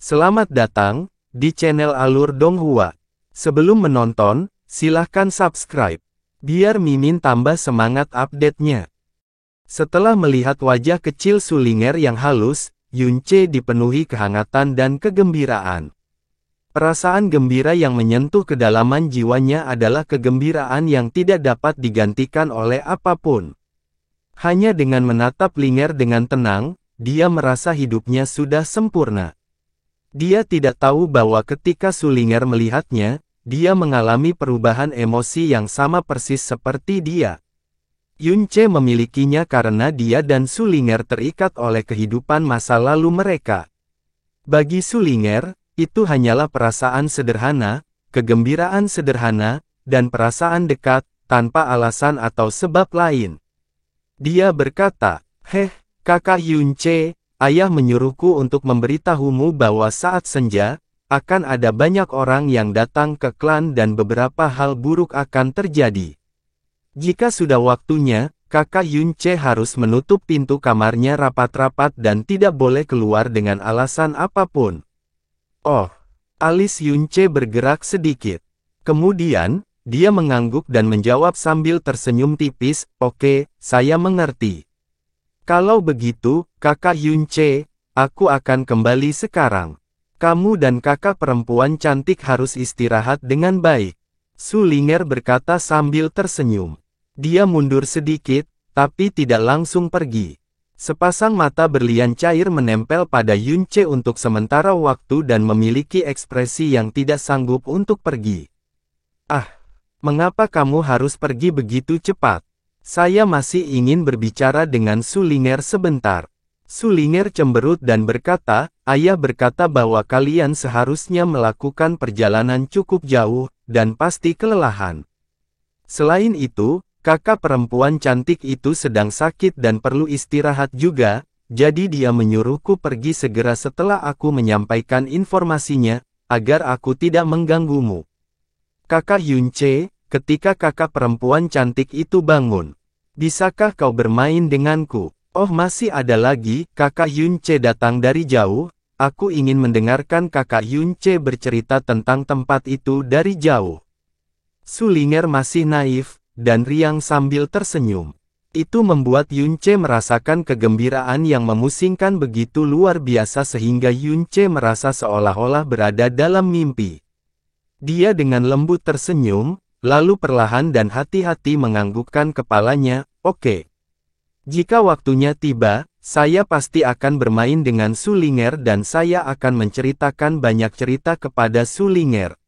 Selamat datang di channel Alur Donghua. Sebelum menonton, silahkan subscribe, biar Mimin tambah semangat update-nya. Setelah melihat wajah kecil Sulinger yang halus, Yunce dipenuhi kehangatan dan kegembiraan. Perasaan gembira yang menyentuh kedalaman jiwanya adalah kegembiraan yang tidak dapat digantikan oleh apapun. Hanya dengan menatap Linger dengan tenang, dia merasa hidupnya sudah sempurna. Dia tidak tahu bahwa ketika Sulinger melihatnya, dia mengalami perubahan emosi yang sama persis seperti dia. Yunce memilikinya karena dia dan Sulinger terikat oleh kehidupan masa lalu mereka. Bagi Sulinger, itu hanyalah perasaan sederhana, kegembiraan sederhana, dan perasaan dekat, tanpa alasan atau sebab lain. Dia berkata, "Heh, kakak Yunce, ayah menyuruhku untuk memberitahumu bahwa saat senja, akan ada banyak orang yang datang ke klan dan beberapa hal buruk akan terjadi. Jika sudah waktunya, kakak Yunce harus menutup pintu kamarnya rapat-rapat dan tidak boleh keluar dengan alasan apapun." Oh, alis Yunce bergerak sedikit. Kemudian, dia mengangguk dan menjawab sambil tersenyum tipis, "Oke, saya mengerti. Kalau begitu, kakak Yunce, aku akan kembali sekarang. Kamu dan kakak perempuan cantik harus istirahat dengan baik." Sulinger berkata sambil tersenyum. Dia mundur sedikit, tapi tidak langsung pergi. Sepasang mata berlian cair menempel pada Yunce untuk sementara waktu dan memiliki ekspresi yang tidak sanggup untuk pergi. "Ah, mengapa kamu harus pergi begitu cepat? Saya masih ingin berbicara dengan Sulinger sebentar." Sulinger cemberut dan berkata, "Ayah berkata bahwa kalian seharusnya melakukan perjalanan cukup jauh, dan pasti kelelahan. Selain itu, kakak perempuan cantik itu sedang sakit dan perlu istirahat juga, jadi dia menyuruhku pergi segera setelah aku menyampaikan informasinya, agar aku tidak mengganggumu." "Kakak Yunce, ketika kakak perempuan cantik itu bangun, bisakah kau bermain denganku?" "Oh, masih ada lagi." Kakak Yunce datang dari jauh, "aku ingin mendengarkan kakak Yunce bercerita tentang tempat itu dari jauh." Sulinger masih naif dan riang sambil tersenyum. Itu membuat Yunce merasakan kegembiraan yang memusingkan begitu luar biasa sehingga Yunce merasa seolah-olah berada dalam mimpi. Dia dengan lembut tersenyum, lalu perlahan dan hati-hati menganggukkan kepalanya, "Oke. Jika waktunya tiba, saya pasti akan bermain dengan Sulinger dan saya akan menceritakan banyak cerita kepada Sulinger."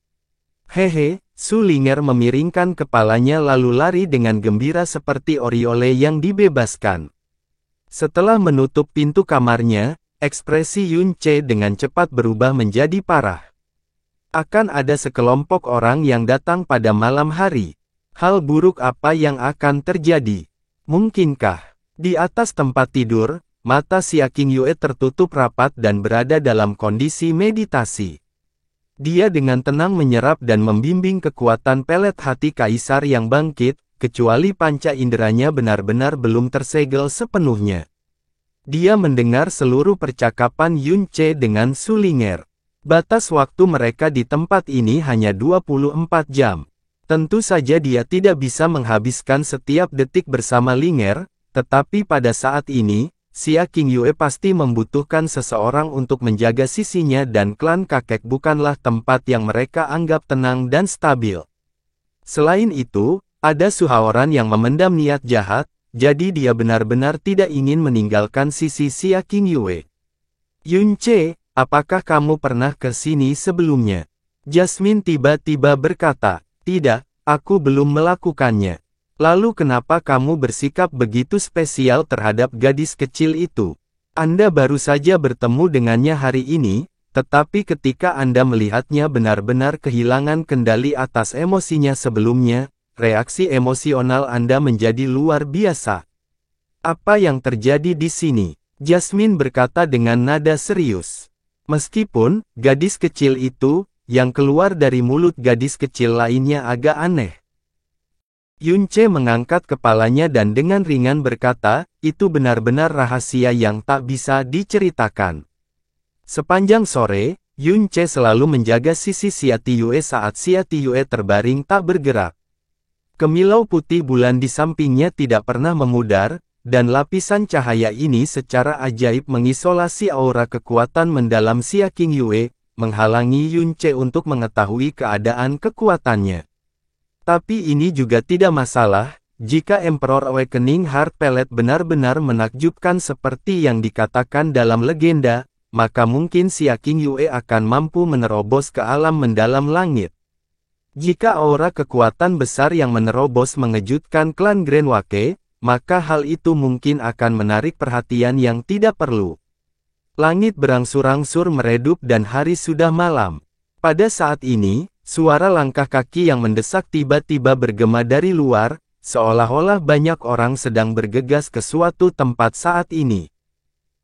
"Hehe." Sulinger memiringkan kepalanya lalu lari dengan gembira seperti Oriole yang dibebaskan. Setelah menutup pintu kamarnya, ekspresi Yunce dengan cepat berubah menjadi parah. Akan ada sekelompok orang yang datang pada malam hari. Hal buruk apa yang akan terjadi? Mungkinkah? Di atas tempat tidur, mata Xia Qingyue tertutup rapat dan berada dalam kondisi meditasi. Dia dengan tenang menyerap dan membimbing kekuatan pelet hati kaisar yang bangkit, kecuali panca inderanya benar-benar belum tersegel sepenuhnya. Dia mendengar seluruh percakapan Yunce dengan Sulinger. Batas waktu mereka di tempat ini hanya 24 jam. Tentu saja dia tidak bisa menghabiskan setiap detik bersama Linger, tetapi pada saat ini, Xia Qingyue pasti membutuhkan seseorang untuk menjaga sisinya dan klan kakek bukanlah tempat yang mereka anggap tenang dan stabil. Selain itu, ada Suhaoran yang memendam niat jahat, jadi dia benar-benar tidak ingin meninggalkan sisi Xia Qingyue. "Yunce, apakah kamu pernah ke sini sebelumnya?" Jasmine tiba-tiba berkata, "Tidak, aku belum melakukannya." "Lalu kenapa kamu bersikap begitu spesial terhadap gadis kecil itu? Anda baru saja bertemu dengannya hari ini, tetapi ketika Anda melihatnya benar-benar kehilangan kendali atas emosinya sebelumnya, reaksi emosional Anda menjadi luar biasa. Apa yang terjadi di sini?" Jasmine berkata dengan nada serius. Meskipun, gadis kecil itu, yang keluar dari mulut gadis kecil lainnya agak aneh. Yunce mengangkat kepalanya dan dengan ringan berkata, "Itu benar-benar rahasia yang tak bisa diceritakan." Sepanjang sore, Yun Che selalu menjaga sisi Xia Tiyue saat Xia Tiyue terbaring tak bergerak. Kemilau putih bulan di sampingnya tidak pernah memudar, dan lapisan cahaya ini secara ajaib mengisolasi aura kekuatan mendalam Xia Qingyue, menghalangi Yun Che untuk mengetahui keadaan kekuatannya. Tapi ini juga tidak masalah, jika Emperor Awakening Heart Pellet benar-benar menakjubkan seperti yang dikatakan dalam legenda, maka mungkin Xia Qingyue akan mampu menerobos ke alam mendalam langit. Jika aura kekuatan besar yang menerobos mengejutkan klan Grand Wake, maka hal itu mungkin akan menarik perhatian yang tidak perlu. Langit berangsur-angsur meredup dan hari sudah malam. Pada saat ini, suara langkah kaki yang mendesak tiba-tiba bergema dari luar, seolah-olah banyak orang sedang bergegas ke suatu tempat saat ini.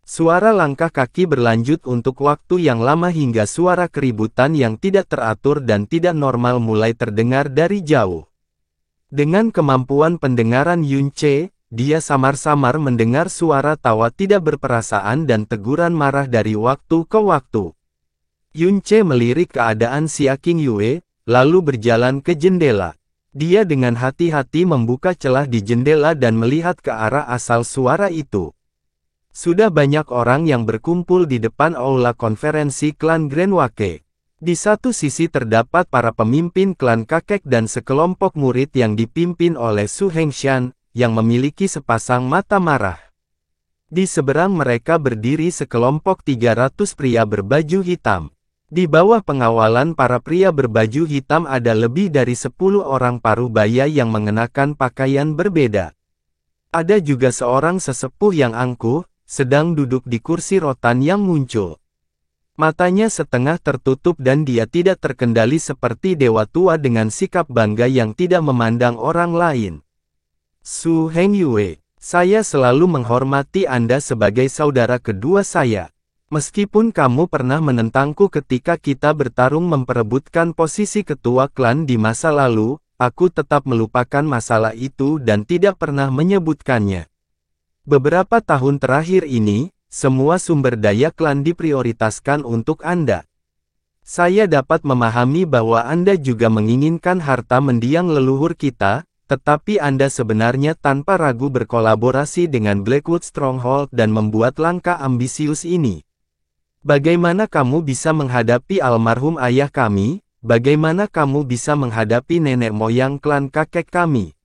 Suara langkah kaki berlanjut untuk waktu yang lama hingga suara keributan yang tidak teratur dan tidak normal mulai terdengar dari jauh. Dengan kemampuan pendengaran Yun Che, dia samar-samar mendengar suara tawa tidak berperasaan dan teguran marah dari waktu ke waktu. Yun Che melirik keadaan Xia Qingyue, lalu berjalan ke jendela. Dia dengan hati-hati membuka celah di jendela dan melihat ke arah asal suara itu. Sudah banyak orang yang berkumpul di depan aula konferensi klan Grand Wake. Di satu sisi terdapat para pemimpin klan kakek dan sekelompok murid yang dipimpin oleh Su Hengshan, yang memiliki sepasang mata marah. Di seberang mereka berdiri sekelompok 300 pria berbaju hitam. Di bawah pengawalan para pria berbaju hitam ada lebih dari 10 orang parubaya yang mengenakan pakaian berbeda. Ada juga seorang sesepuh yang angkuh, sedang duduk di kursi rotan yang muncul. Matanya setengah tertutup dan dia tidak terkendali seperti dewa tua dengan sikap bangga yang tidak memandang orang lain. Su Hengyue, saya selalu menghormati Anda sebagai saudara kedua saya. Meskipun kamu pernah menentangku ketika kita bertarung memperebutkan posisi ketua klan di masa lalu, aku tetap melupakan masalah itu dan tidak pernah menyebutkannya. Beberapa tahun terakhir ini, semua sumber daya klan diprioritaskan untuk Anda. Saya dapat memahami bahwa Anda juga menginginkan harta mendiang leluhur kita, tetapi Anda sebenarnya tanpa ragu berkolaborasi dengan Blackwood Stronghold dan membuat langkah ambisius ini. Bagaimana kamu bisa menghadapi almarhum ayah kami? Bagaimana kamu bisa menghadapi nenek moyang klan kakek kami?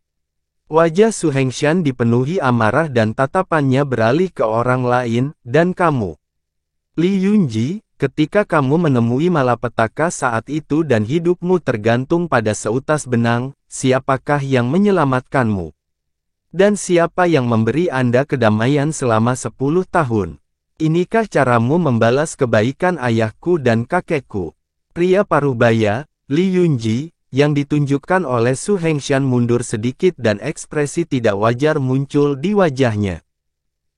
Wajah Su Hengshan dipenuhi amarah dan tatapannya beralih ke orang lain, dan kamu. Li Yunji, ketika kamu menemui malapetaka saat itu dan hidupmu tergantung pada seutas benang, siapakah yang menyelamatkanmu? Dan siapa yang memberi Anda kedamaian selama 10 tahun? Inikah caramu membalas kebaikan ayahku dan kakekku? Pria parubaya, Li Yunji, yang ditunjukkan oleh Su Hengshan mundur sedikit dan ekspresi tidak wajar muncul di wajahnya.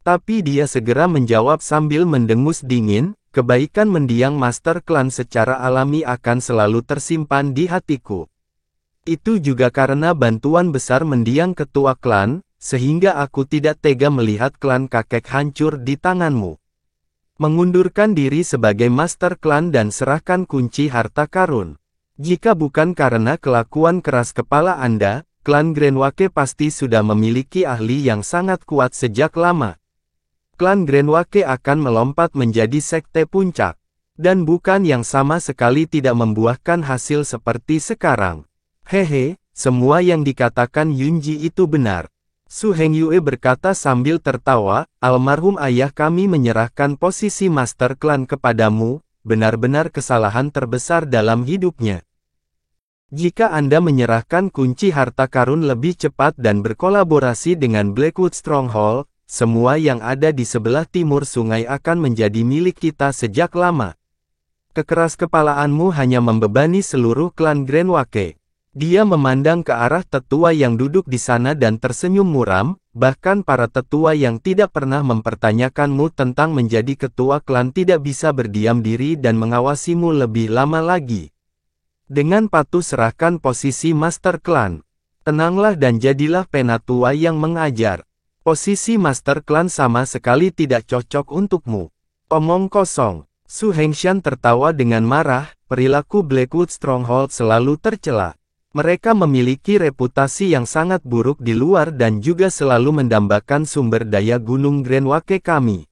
Tapi dia segera menjawab sambil mendengus dingin, kebaikan mendiang Master Klan secara alami akan selalu tersimpan di hatiku. Itu juga karena bantuan besar mendiang ketua klan, sehingga aku tidak tega melihat klan kakek hancur di tanganmu. Mengundurkan diri sebagai Master Klan dan serahkan kunci harta karun. Jika bukan karena kelakuan keras kepala Anda, klan Grand Wake pasti sudah memiliki ahli yang sangat kuat sejak lama. Klan Grand Wake akan melompat menjadi sekte puncak. Dan bukan yang sama sekali tidak membuahkan hasil seperti sekarang. Hehe, semua yang dikatakan Yunji itu benar. Su Hengyue berkata sambil tertawa, almarhum ayah kami menyerahkan posisi Master Klan kepadamu, benar-benar kesalahan terbesar dalam hidupnya. Jika Anda menyerahkan kunci harta karun lebih cepat dan berkolaborasi dengan Blackwood Stronghold, semua yang ada di sebelah timur sungai akan menjadi milik kita sejak lama. Kekeras-kepalaanmu hanya membebani seluruh klan Grand Wake. Dia memandang ke arah tetua yang duduk di sana dan tersenyum muram, bahkan para tetua yang tidak pernah mempertanyakanmu tentang menjadi ketua klan tidak bisa berdiam diri dan mengawasimu lebih lama lagi. Dengan patuh serahkan posisi Master Klan. Tenanglah dan jadilah penatua yang mengajar. Posisi Master Klan sama sekali tidak cocok untukmu. Omong kosong. Su Hengshan tertawa dengan marah, perilaku Blackwood Stronghold selalu tercela. Mereka memiliki reputasi yang sangat buruk di luar dan juga selalu mendambakan sumber daya Gunung Grandwake kami.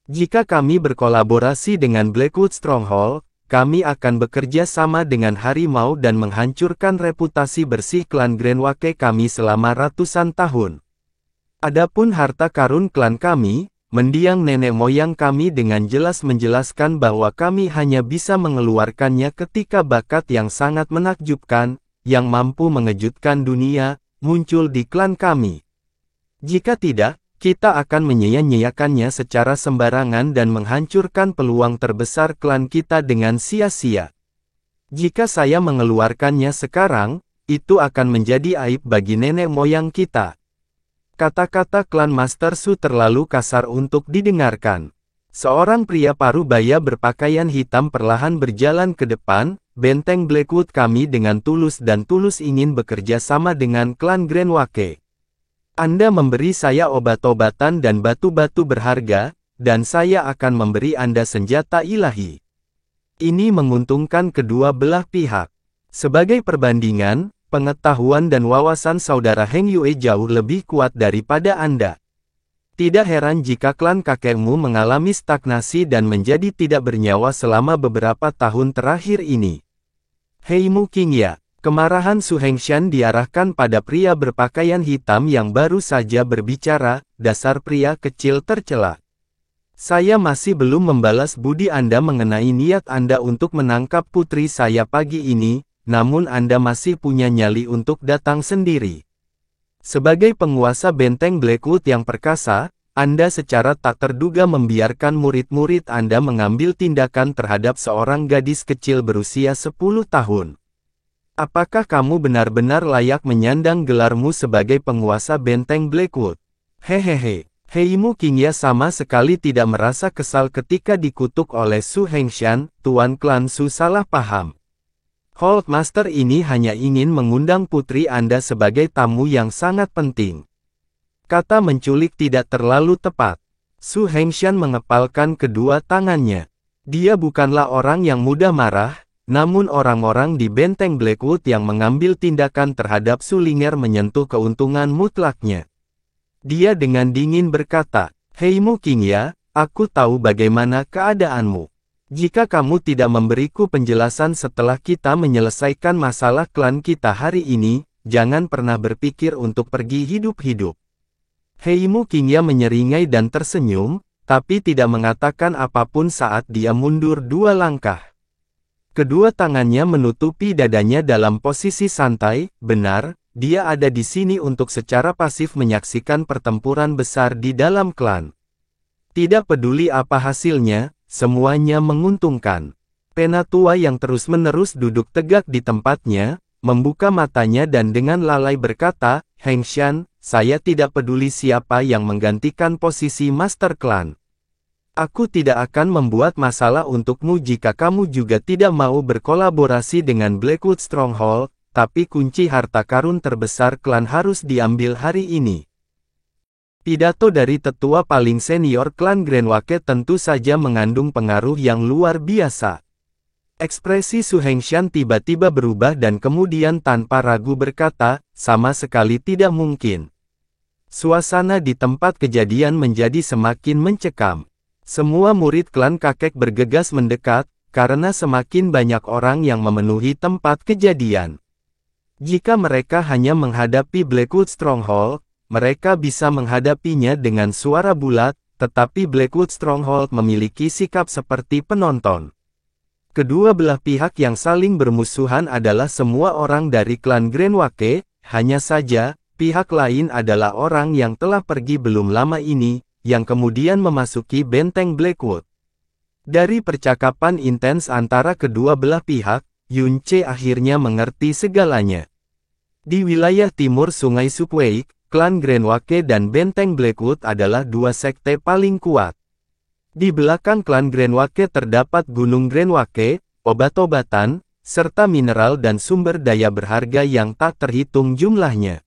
Jika kami berkolaborasi dengan Blackwood Stronghold, kami akan bekerja sama dengan harimau dan menghancurkan reputasi bersih klan Grandwake kami selama ratusan tahun. Adapun harta karun klan kami, mendiang nenek moyang kami dengan jelas menjelaskan bahwa kami hanya bisa mengeluarkannya ketika bakat yang sangat menakjubkan, yang mampu mengejutkan dunia, muncul di klan kami. Jika tidak, kita akan menyia-nyiakannya secara sembarangan dan menghancurkan peluang terbesar klan kita dengan sia-sia. Jika saya mengeluarkannya sekarang, itu akan menjadi aib bagi nenek moyang kita. Kata-kata klan Master Su terlalu kasar untuk didengarkan. Seorang pria parubaya berpakaian hitam perlahan berjalan ke depan, benteng Blackwood kami dengan tulus dan tulus ingin bekerja sama dengan klan Grandwake. Anda memberi saya obat-obatan dan batu-batu berharga, dan saya akan memberi Anda senjata ilahi. Ini menguntungkan kedua belah pihak. Sebagai perbandingan, pengetahuan dan wawasan saudara Heng Yue jauh lebih kuat daripada Anda. Tidak heran jika klan kakekmu mengalami stagnasi dan menjadi tidak bernyawa selama beberapa tahun terakhir ini. Hei Mu Qingya. Kemarahan Su Hengshan diarahkan pada pria berpakaian hitam yang baru saja berbicara, dasar pria kecil tercela. Saya masih belum membalas budi Anda mengenai niat Anda untuk menangkap putri saya pagi ini, namun Anda masih punya nyali untuk datang sendiri. Sebagai penguasa benteng Blackwood yang perkasa, Anda secara tak terduga membiarkan murid-murid Anda mengambil tindakan terhadap seorang gadis kecil berusia 10 tahun. Apakah kamu benar-benar layak menyandang gelarmu sebagai penguasa benteng Blackwood? Hehehe. Hei Mu Qingya sama sekali tidak merasa kesal ketika dikutuk oleh Su Hengshan, Tuan klan Su salah paham. Hold Master ini hanya ingin mengundang putri Anda sebagai tamu yang sangat penting. Kata menculik tidak terlalu tepat. Su Hengshan mengepalkan kedua tangannya. Dia bukanlah orang yang mudah marah, namun orang-orang di benteng Blackwood yang mengambil tindakan terhadap Su Ling'er menyentuh keuntungan mutlaknya. Dia dengan dingin berkata, Hei Mu Qingya, aku tahu bagaimana keadaanmu. Jika kamu tidak memberiku penjelasan setelah kita menyelesaikan masalah klan kita hari ini, jangan pernah berpikir untuk pergi hidup-hidup. Hei Mu Qingya menyeringai dan tersenyum, tapi tidak mengatakan apapun saat dia mundur 2 langkah. Kedua tangannya menutupi dadanya dalam posisi santai, benar, dia ada di sini untuk secara pasif menyaksikan pertempuran besar di dalam klan. Tidak peduli apa hasilnya, semuanya menguntungkan. Penatua yang terus-menerus duduk tegak di tempatnya, membuka matanya dan dengan lalai berkata, Hengshan, saya tidak peduli siapa yang menggantikan posisi Master Klan. Aku tidak akan membuat masalah untukmu jika kamu juga tidak mau berkolaborasi dengan Blackwood Stronghold, tapi kunci harta karun terbesar klan harus diambil hari ini. Pidato dari tetua paling senior klan Grandwake tentu saja mengandung pengaruh yang luar biasa. Ekspresi Su Hengshan tiba-tiba berubah dan kemudian tanpa ragu berkata, sama sekali tidak mungkin. Suasana di tempat kejadian menjadi semakin mencekam. Semua murid klan kakek bergegas mendekat, karena semakin banyak orang yang memenuhi tempat kejadian. Jika mereka hanya menghadapi Blackwood Stronghold, mereka bisa menghadapinya dengan suara bulat, tetapi Blackwood Stronghold memiliki sikap seperti penonton. Kedua belah pihak yang saling bermusuhan adalah semua orang dari klan Grandwake, hanya saja, pihak lain adalah orang yang telah pergi belum lama ini, yang kemudian memasuki benteng Blackwood. Dari percakapan intens antara kedua belah pihak, Yun Ce akhirnya mengerti segalanya. Di wilayah timur Sungai Sukwake, klan Grandwake dan benteng Blackwood adalah dua sekte paling kuat. Di belakang klan Grandwake terdapat Gunung Grandwake, obat-obatan, serta mineral dan sumber daya berharga yang tak terhitung jumlahnya.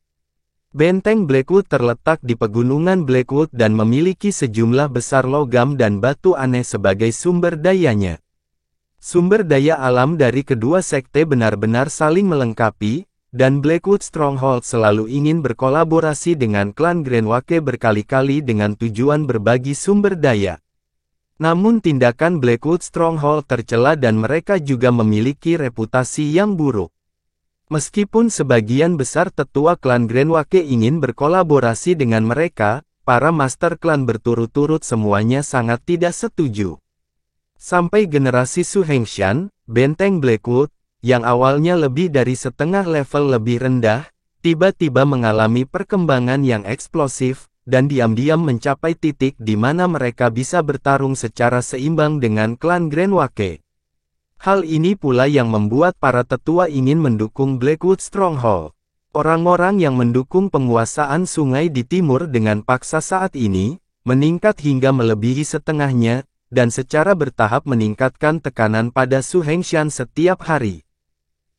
Benteng Blackwood terletak di pegunungan Blackwood dan memiliki sejumlah besar logam dan batu aneh sebagai sumber dayanya. Sumber daya alam dari kedua sekte benar-benar saling melengkapi, dan Blackwood Stronghold selalu ingin berkolaborasi dengan klan Greenwake berkali-kali dengan tujuan berbagi sumber daya. Namun tindakan Blackwood Stronghold tercela dan mereka juga memiliki reputasi yang buruk. Meskipun sebagian besar tetua klan Greenwake ingin berkolaborasi dengan mereka, para master klan berturut-turut semuanya sangat tidak setuju. Sampai generasi Su Hengshan, benteng Blackwood, yang awalnya lebih dari setengah level lebih rendah, tiba-tiba mengalami perkembangan yang eksplosif, dan diam-diam mencapai titik di mana mereka bisa bertarung secara seimbang dengan klan Greenwake. Hal ini pula yang membuat para tetua ingin mendukung Blackwood Stronghold. Orang-orang yang mendukung penguasaan sungai di timur dengan paksa saat ini, meningkat hingga melebihi setengahnya, dan secara bertahap meningkatkan tekanan pada Su Hengshan setiap hari.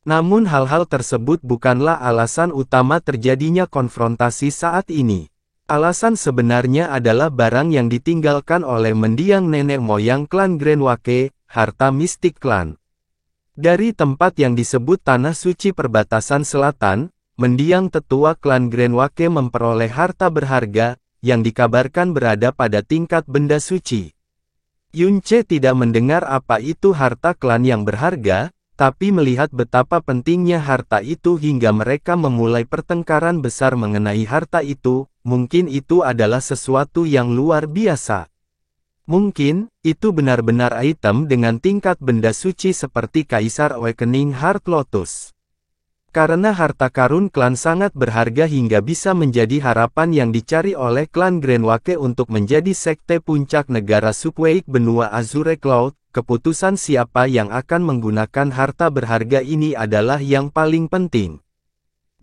Namun hal-hal tersebut bukanlah alasan utama terjadinya konfrontasi saat ini. Alasan sebenarnya adalah barang yang ditinggalkan oleh mendiang nenek moyang klan Greenwake, harta mistik klan. Dari tempat yang disebut Tanah Suci Perbatasan Selatan, mendiang tetua klan Greenwake memperoleh harta berharga, yang dikabarkan berada pada tingkat benda suci. Yunce tidak mendengar apa itu harta klan yang berharga, tapi melihat betapa pentingnya harta itu hingga mereka memulai pertengkaran besar mengenai harta itu, mungkin itu adalah sesuatu yang luar biasa. Mungkin, itu benar-benar item dengan tingkat benda suci seperti Kaisar Awakening Heart Lotus. Karena harta karun klan sangat berharga hingga bisa menjadi harapan yang dicari oleh klan Greenwake untuk menjadi sekte puncak negara Subway benua Azure Cloud, keputusan siapa yang akan menggunakan harta berharga ini adalah yang paling penting.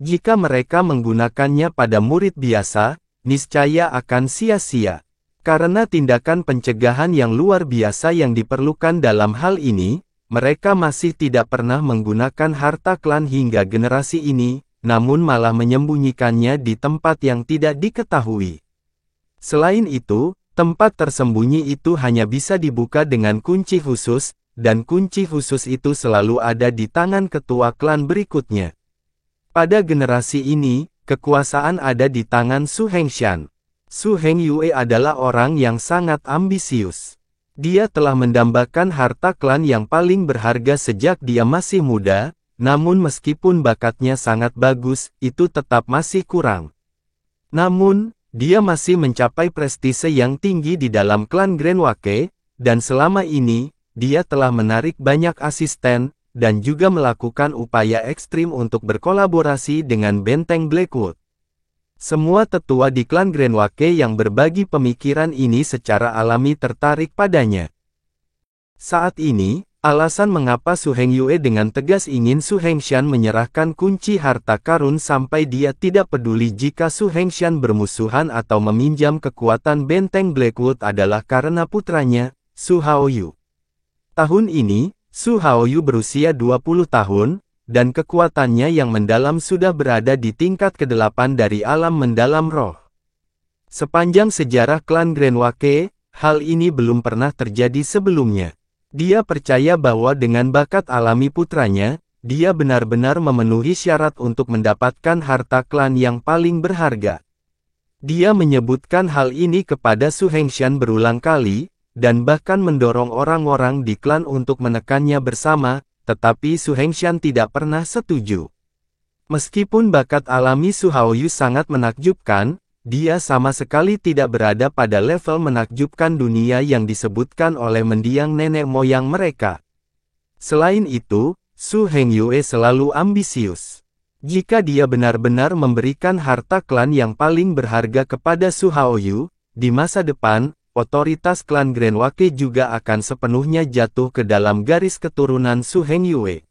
Jika mereka menggunakannya pada murid biasa, niscaya akan sia-sia. Karena tindakan pencegahan yang luar biasa yang diperlukan dalam hal ini, mereka masih tidak pernah menggunakan harta klan hingga generasi ini, namun malah menyembunyikannya di tempat yang tidak diketahui. Selain itu, tempat tersembunyi itu hanya bisa dibuka dengan kunci khusus, dan kunci khusus itu selalu ada di tangan ketua klan berikutnya. Pada generasi ini, kekuasaan ada di tangan Su Hengshan. Su Hengyue adalah orang yang sangat ambisius. Dia telah mendambakan harta klan yang paling berharga sejak dia masih muda, namun meskipun bakatnya sangat bagus, itu tetap masih kurang. Namun, dia masih mencapai prestise yang tinggi di dalam klan Greenwake, dan selama ini, dia telah menarik banyak asisten, dan juga melakukan upaya ekstrim untuk berkolaborasi dengan benteng Blackwood. Semua tetua di klan Greenwake yang berbagi pemikiran ini secara alami tertarik padanya. Saat ini, alasan mengapa Su Hengyue dengan tegas ingin Su Hengshan menyerahkan kunci harta karun sampai dia tidak peduli jika Su Hengshan bermusuhan atau meminjam kekuatan benteng Blackwood adalah karena putranya, Su Haoyu. Tahun ini, Su Haoyu berusia 20 tahun, dan kekuatannya yang mendalam sudah berada di tingkat ke-8 dari alam mendalam roh. Sepanjang sejarah klan Greenwake, hal ini belum pernah terjadi sebelumnya. Dia percaya bahwa dengan bakat alami putranya, dia benar-benar memenuhi syarat untuk mendapatkan harta klan yang paling berharga. Dia menyebutkan hal ini kepada Su Hengshan berulang kali, dan bahkan mendorong orang-orang di klan untuk menekannya bersama, tetapi Su Hengshan tidak pernah setuju. Meskipun bakat alami Su Haoyu sangat menakjubkan, dia sama sekali tidak berada pada level menakjubkan dunia yang disebutkan oleh mendiang nenek moyang mereka. Selain itu, Su Hengyue selalu ambisius. Jika dia benar-benar memberikan harta klan yang paling berharga kepada Su Haoyu, di masa depan, otoritas klan Greenwake juga akan sepenuhnya jatuh ke dalam garis keturunan Su Hengyue.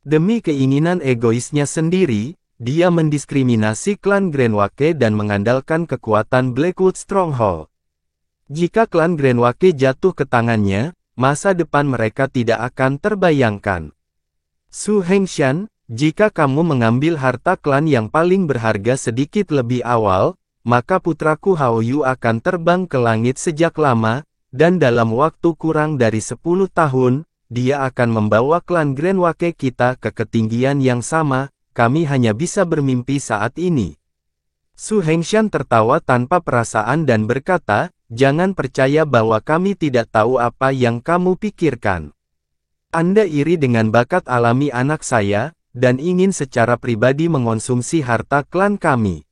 Demi keinginan egoisnya sendiri, dia mendiskriminasi klan Greenwake dan mengandalkan kekuatan Blackwood Stronghold. Jika klan Greenwake jatuh ke tangannya, masa depan mereka tidak akan terbayangkan. Su Hengshan, jika kamu mengambil harta klan yang paling berharga sedikit lebih awal, maka putraku Hao Yu akan terbang ke langit sejak lama, dan dalam waktu kurang dari 10 tahun, dia akan membawa klan Grand Wake kita ke ketinggian yang sama, kami hanya bisa bermimpi saat ini. Su Hengshan tertawa tanpa perasaan dan berkata, jangan percaya bahwa kami tidak tahu apa yang kamu pikirkan. Anda iri dengan bakat alami anak saya, dan ingin secara pribadi mengonsumsi harta klan kami.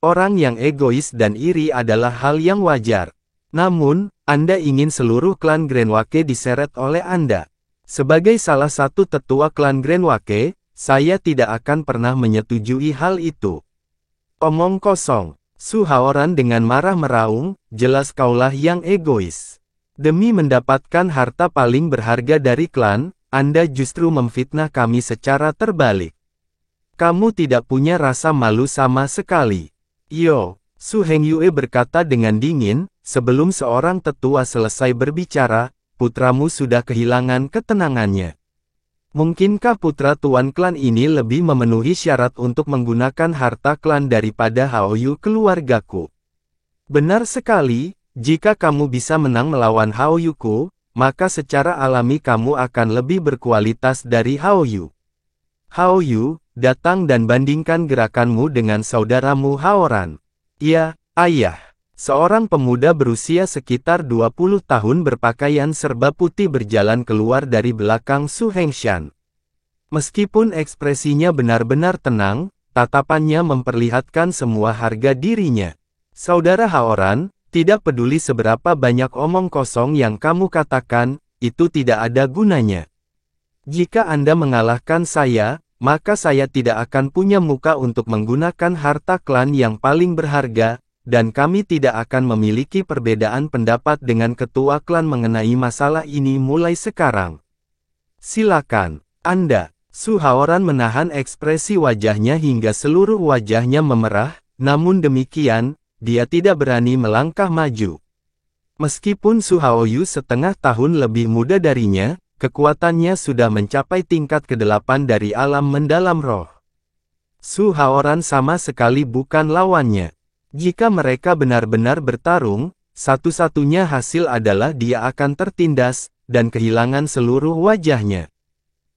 Orang yang egois dan iri adalah hal yang wajar. Namun, Anda ingin seluruh klan Grand Wake diseret oleh Anda. Sebagai salah satu tetua klan Grand Wake, saya tidak akan pernah menyetujui hal itu. Omong kosong. Su Haoran dengan marah meraung, jelas kaulah yang egois. Demi mendapatkan harta paling berharga dari klan, Anda justru memfitnah kami secara terbalik. Kamu tidak punya rasa malu sama sekali. Yo, Su Hengyue berkata dengan dingin, sebelum seorang tetua selesai berbicara, putramu sudah kehilangan ketenangannya. Mungkinkah putra tuan klan ini lebih memenuhi syarat untuk menggunakan harta klan daripada Hao Yu keluargaku? Benar sekali, jika kamu bisa menang melawan Hao Yuku, maka secara alami kamu akan lebih berkualitas dari Hao Yu. Hao Yu, datang dan bandingkan gerakanmu dengan saudaramu Haoran. Ya, ayah. Seorang pemuda berusia sekitar 20 tahun berpakaian serba putih berjalan keluar dari belakang Su Hengshan. Meskipun ekspresinya benar-benar tenang, tatapannya memperlihatkan semua harga dirinya. Saudara Haoran, tidak peduli seberapa banyak omong kosong yang kamu katakan, itu tidak ada gunanya. Jika Anda mengalahkan saya, maka saya tidak akan punya muka untuk menggunakan harta klan yang paling berharga, dan kami tidak akan memiliki perbedaan pendapat dengan ketua klan mengenai masalah ini mulai sekarang. Silakan, Anda. Su Haoran menahan ekspresi wajahnya hingga seluruh wajahnya memerah, namun demikian, dia tidak berani melangkah maju. Meskipun Su Haoyu setengah tahun lebih muda darinya, kekuatannya sudah mencapai tingkat ke-8 dari alam mendalam roh. Su Haoran sama sekali bukan lawannya. Jika mereka benar-benar bertarung, satu-satunya hasil adalah dia akan tertindas, dan kehilangan seluruh wajahnya.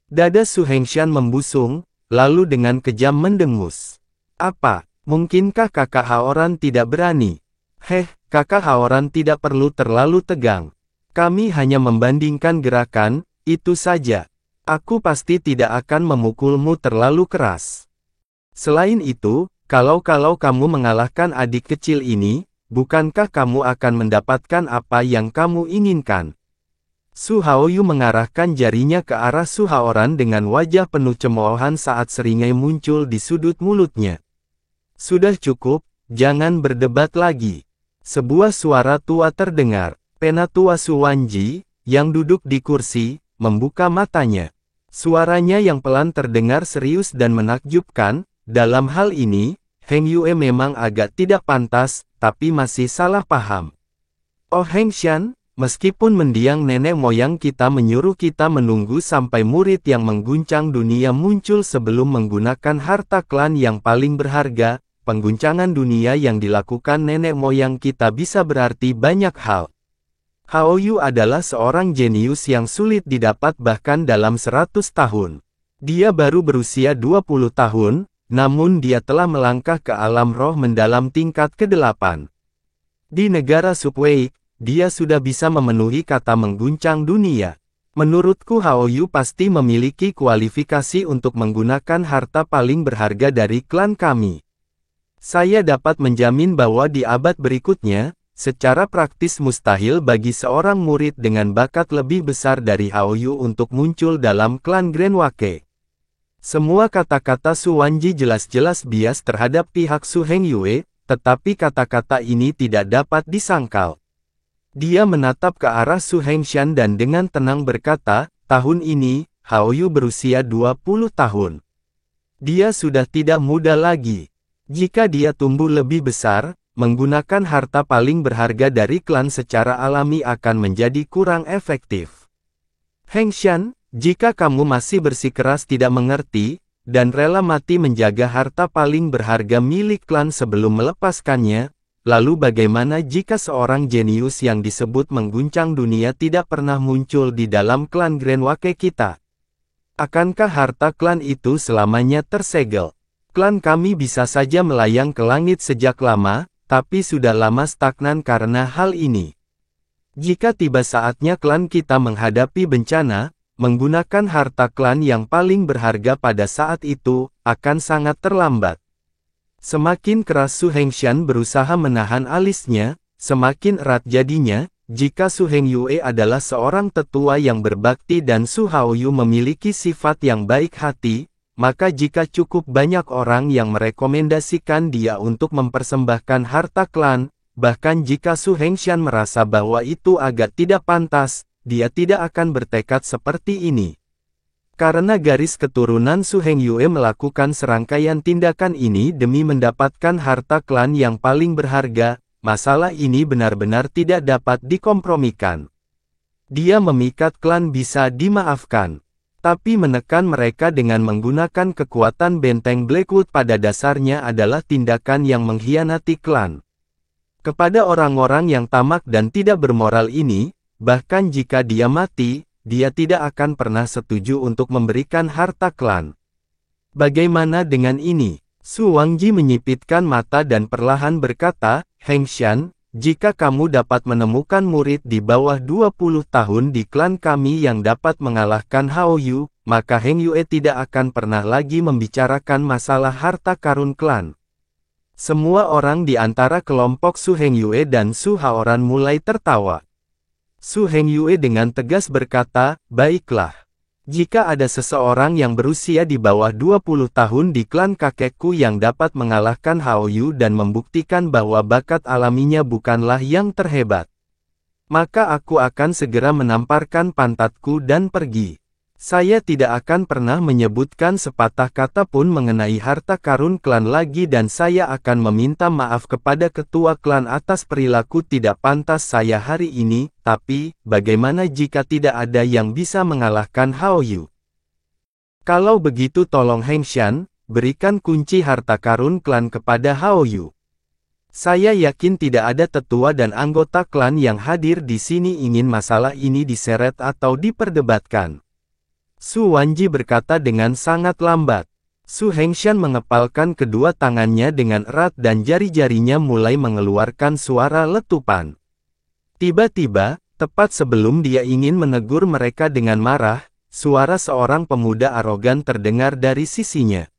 Dada Su Hengshan membusung, lalu dengan kejam mendengus. Apa? Mungkinkah kakak Haoran tidak berani? Kakak Haoran tidak perlu terlalu tegang. Kami hanya membandingkan gerakan, itu saja. Aku pasti tidak akan memukulmu terlalu keras. Selain itu, kalau kamu mengalahkan adik kecil ini, bukankah kamu akan mendapatkan apa yang kamu inginkan? Su Haoyu mengarahkan jarinya ke arah Su Haoran dengan wajah penuh cemoohan saat seringai muncul di sudut mulutnya. Sudah cukup, jangan berdebat lagi. Sebuah suara tua terdengar. Penatua Su Wanji, yang duduk di kursi, membuka matanya. Suaranya yang pelan terdengar serius dan menakjubkan. Dalam hal ini, Heng Yue memang agak tidak pantas, tapi masih salah paham. Oh Hengshan, meskipun mendiang nenek moyang kita menyuruh kita menunggu sampai murid yang mengguncang dunia muncul sebelum menggunakan harta klan yang paling berharga, pengguncangan dunia yang dilakukan nenek moyang kita bisa berarti banyak hal. Hao Yu adalah seorang jenius yang sulit didapat bahkan dalam 100 tahun. Dia baru berusia 20 tahun, namun dia telah melangkah ke alam roh mendalam tingkat ke-8. Di negara Subway, dia sudah bisa memenuhi kata mengguncang dunia. Menurutku Hao Yu pasti memiliki kualifikasi untuk menggunakan harta paling berharga dari klan kami. Saya dapat menjamin bahwa di abad berikutnya, secara praktis mustahil bagi seorang murid dengan bakat lebih besar dari Hao Yu untuk muncul dalam klan Grand Wake. Semua kata-kata Su Wanji jelas-jelas bias terhadap pihak Su Hengyue, tetapi kata-kata ini tidak dapat disangkal. Dia menatap ke arah Su Hengshan dan dengan tenang berkata, tahun ini, Hao Yu berusia 20 tahun. Dia sudah tidak muda lagi. Jika dia tumbuh lebih besar, menggunakan harta paling berharga dari klan secara alami akan menjadi kurang efektif. Hengshan, Jika kamu masih bersikeras tidak mengerti, dan rela mati menjaga harta paling berharga milik klan sebelum melepaskannya, lalu bagaimana jika seorang jenius yang disebut mengguncang dunia tidak pernah muncul di dalam klan Grand Wake kita? Akankah harta klan itu selamanya tersegel? Klan kami bisa saja melayang ke langit sejak lama, tapi sudah lama stagnan karena hal ini. Jika tiba saatnya klan kita menghadapi bencana, menggunakan harta klan yang paling berharga pada saat itu, akan sangat terlambat. Semakin keras Su Hengshan berusaha menahan alisnya, semakin erat jadinya. Jika Su Hengyue adalah seorang tetua yang berbakti dan Su Haoyu memiliki sifat yang baik hati, maka jika cukup banyak orang yang merekomendasikan dia untuk mempersembahkan harta klan, bahkan jika Su Hengshan merasa bahwa itu agak tidak pantas, dia tidak akan bertekad seperti ini. Karena garis keturunan Su Hengyue melakukan serangkaian tindakan ini demi mendapatkan harta klan yang paling berharga, masalah ini benar-benar tidak dapat dikompromikan. Dia memikat klan bisa dimaafkan. Tapi menekan mereka dengan menggunakan kekuatan benteng Blackwood pada dasarnya adalah tindakan yang mengkhianati klan. Kepada orang-orang yang tamak dan tidak bermoral ini, bahkan jika dia mati, dia tidak akan pernah setuju untuk memberikan harta klan. Bagaimana dengan ini? Su Wangji menyipitkan mata dan perlahan berkata, Hengshan, jika kamu dapat menemukan murid di bawah 20 tahun di klan kami yang dapat mengalahkan Haoyu, maka Hengyue tidak akan pernah lagi membicarakan masalah harta karun klan. Semua orang di antara kelompok Su Hengyue dan Su Haoran mulai tertawa. Su Hengyue dengan tegas berkata, baiklah. Jika ada seseorang yang berusia di bawah 20 tahun di klan kakekku yang dapat mengalahkan Haoyu dan membuktikan bahwa bakat alaminya bukanlah yang terhebat, maka aku akan segera menamparkan pantatku dan pergi. Saya tidak akan pernah menyebutkan sepatah kata pun mengenai harta karun klan lagi dan saya akan meminta maaf kepada ketua klan atas perilaku tidak pantas saya hari ini, tapi, bagaimana jika tidak ada yang bisa mengalahkan Haoyu? Kalau begitu tolong Hengshan, berikan kunci harta karun klan kepada Haoyu. Saya yakin tidak ada tetua dan anggota klan yang hadir di sini ingin masalah ini diseret atau diperdebatkan. Su Wanji berkata dengan sangat lambat. Su Hengshan mengepalkan kedua tangannya dengan erat dan jari-jarinya mulai mengeluarkan suara letupan. Tiba-tiba, tepat sebelum dia ingin menegur mereka dengan marah, suara seorang pemuda arogan terdengar dari sisinya.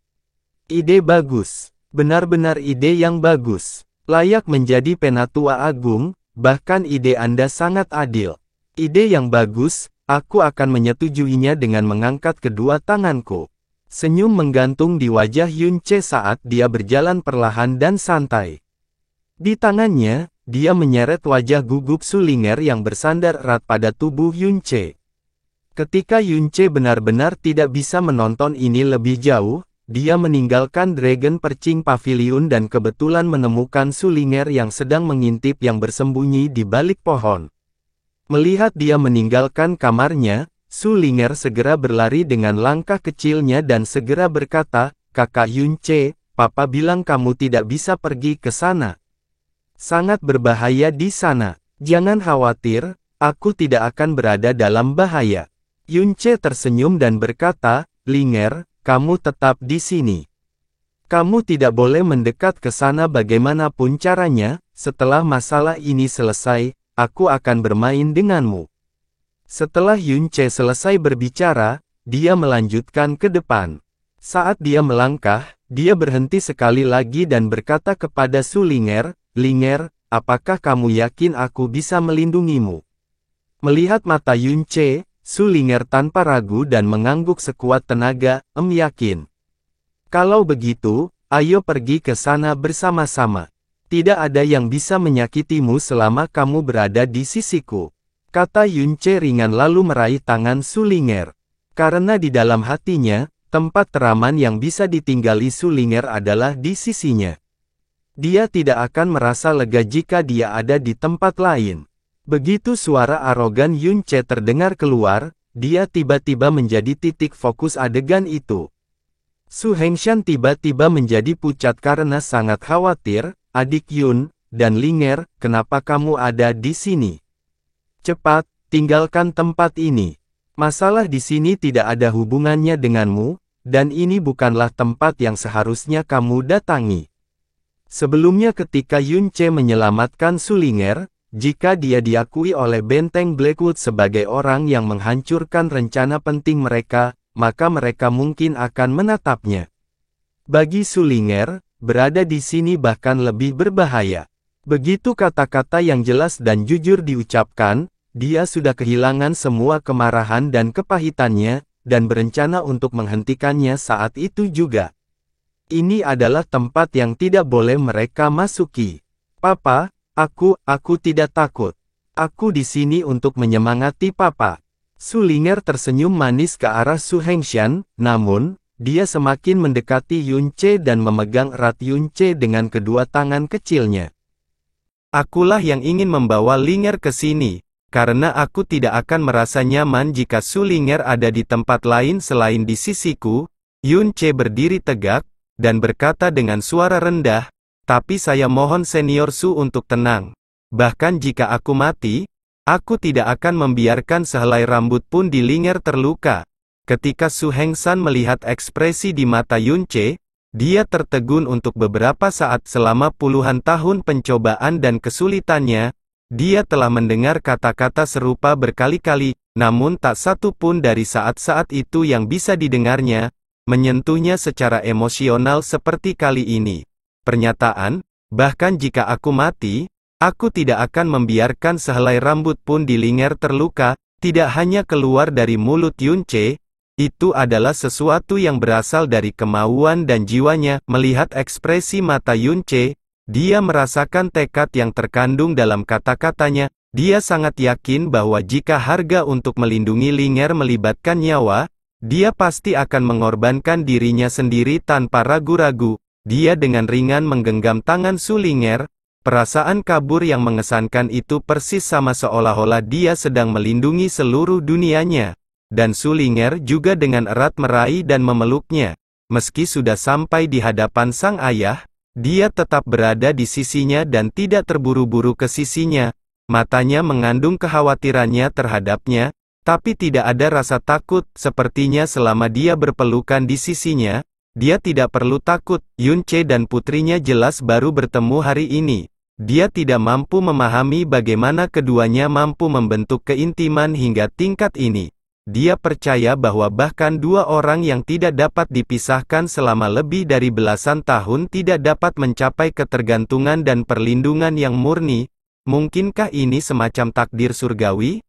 Ide bagus. Benar-benar ide yang bagus. Layak menjadi penatua agung, bahkan ide Anda sangat adil. Ide yang bagus. Aku akan menyetujuinya dengan mengangkat kedua tanganku. Senyum menggantung di wajah Yun Che saat dia berjalan perlahan dan santai. Di tangannya, dia menyeret wajah gugup Su Ling'er yang bersandar erat pada tubuh Yun Che. Ketika Yun Che benar-benar tidak bisa menonton ini lebih jauh, dia meninggalkan Dragon Perching Pavilion dan kebetulan menemukan Su Ling'er yang sedang mengintip yang bersembunyi di balik pohon. Melihat dia meninggalkan kamarnya, Su Ling'er segera berlari dengan langkah kecilnya dan segera berkata, Kakak Yun Che, Papa bilang kamu tidak bisa pergi ke sana. Sangat berbahaya di sana. Jangan khawatir, aku tidak akan berada dalam bahaya. Yun Che tersenyum dan berkata, Ling'er, kamu tetap di sini. Kamu tidak boleh mendekat ke sana bagaimanapun caranya, setelah masalah ini selesai, aku akan bermain denganmu. Setelah Yun Che selesai berbicara, dia melanjutkan ke depan. Saat dia melangkah, dia berhenti sekali lagi dan berkata kepada Su Ling'er, Ling'er, apakah kamu yakin aku bisa melindungimu? Melihat mata Yun Che, Su Ling'er tanpa ragu dan mengangguk sekuat tenaga, yakin. Kalau begitu, ayo pergi ke sana bersama-sama. Tidak ada yang bisa menyakitimu selama kamu berada di sisiku. Kata Yun Che ringan lalu meraih tangan Su Ling'er. Karena di dalam hatinya, tempat teraman yang bisa ditinggali Su Ling'er adalah di sisinya. Dia tidak akan merasa lega jika dia ada di tempat lain. Begitu suara arogan Yun Che terdengar keluar, dia tiba-tiba menjadi titik fokus adegan itu. Su Hengshan tiba-tiba menjadi pucat karena sangat khawatir. Adik Yun, dan Linger, kenapa kamu ada di sini? Cepat, tinggalkan tempat ini. Masalah di sini tidak ada hubungannya denganmu, dan ini bukanlah tempat yang seharusnya kamu datangi. Sebelumnya ketika Yun Ce menyelamatkan Su Linger, jika dia diakui oleh benteng Blackwood sebagai orang yang menghancurkan rencana penting mereka, maka mereka mungkin akan menatapnya. Bagi Su Linger, berada di sini bahkan lebih berbahaya. Begitu kata-kata yang jelas dan jujur diucapkan, dia sudah kehilangan semua kemarahan dan kepahitannya, dan berencana untuk menghentikannya saat itu juga. Ini adalah tempat yang tidak boleh mereka masuki. Papa, aku tidak takut. Aku di sini untuk menyemangati Papa. Su Linger tersenyum manis ke arah Su Hengshan, namun, dia semakin mendekati Yun Ce dan memegang erat Yun Ce dengan kedua tangan kecilnya. Akulah yang ingin membawa Linger ke sini, karena aku tidak akan merasa nyaman jika Su Linger ada di tempat lain selain di sisiku. Yun Ce berdiri tegak, dan berkata dengan suara rendah, tapi saya mohon senior Su untuk tenang. Bahkan jika aku mati, aku tidak akan membiarkan sehelai rambut pun di Linger terluka. Ketika Su Hengshan melihat ekspresi di mata Yun Ce, dia tertegun untuk beberapa saat. Selama puluhan tahun pencobaan dan kesulitannya, dia telah mendengar kata-kata serupa berkali-kali, namun tak satu pun dari saat-saat itu yang bisa didengarnya, menyentuhnya secara emosional seperti kali ini. Pernyataan, bahkan jika aku mati, aku tidak akan membiarkan sehelai rambut pun di Linger terluka, tidak hanya keluar dari mulut Yun Ce, itu adalah sesuatu yang berasal dari kemauan dan jiwanya. Melihat ekspresi mata Yun Ce, dia merasakan tekad yang terkandung dalam kata-katanya. Dia sangat yakin bahwa jika harga untuk melindungi Linger melibatkan nyawa, dia pasti akan mengorbankan dirinya sendiri tanpa ragu-ragu. Dia dengan ringan menggenggam tangan Su Linger. Perasaan kabur yang mengesankan itu persis sama seolah-olah dia sedang melindungi seluruh dunianya. Dan Su Linger juga dengan erat meraih dan memeluknya. Meski sudah sampai di hadapan sang ayah, dia tetap berada di sisinya dan tidak terburu-buru ke sisinya. Matanya mengandung kekhawatirannya terhadapnya, tapi tidak ada rasa takut. Sepertinya selama dia berpelukan di sisinya, dia tidak perlu takut. Yun Ce dan putrinya jelas baru bertemu hari ini. Dia tidak mampu memahami bagaimana keduanya mampu membentuk keintiman hingga tingkat ini. Dia percaya bahwa bahkan dua orang yang tidak dapat dipisahkan selama lebih dari belasan tahun tidak dapat mencapai ketergantungan dan perlindungan yang murni. Mungkinkah ini semacam takdir surgawi?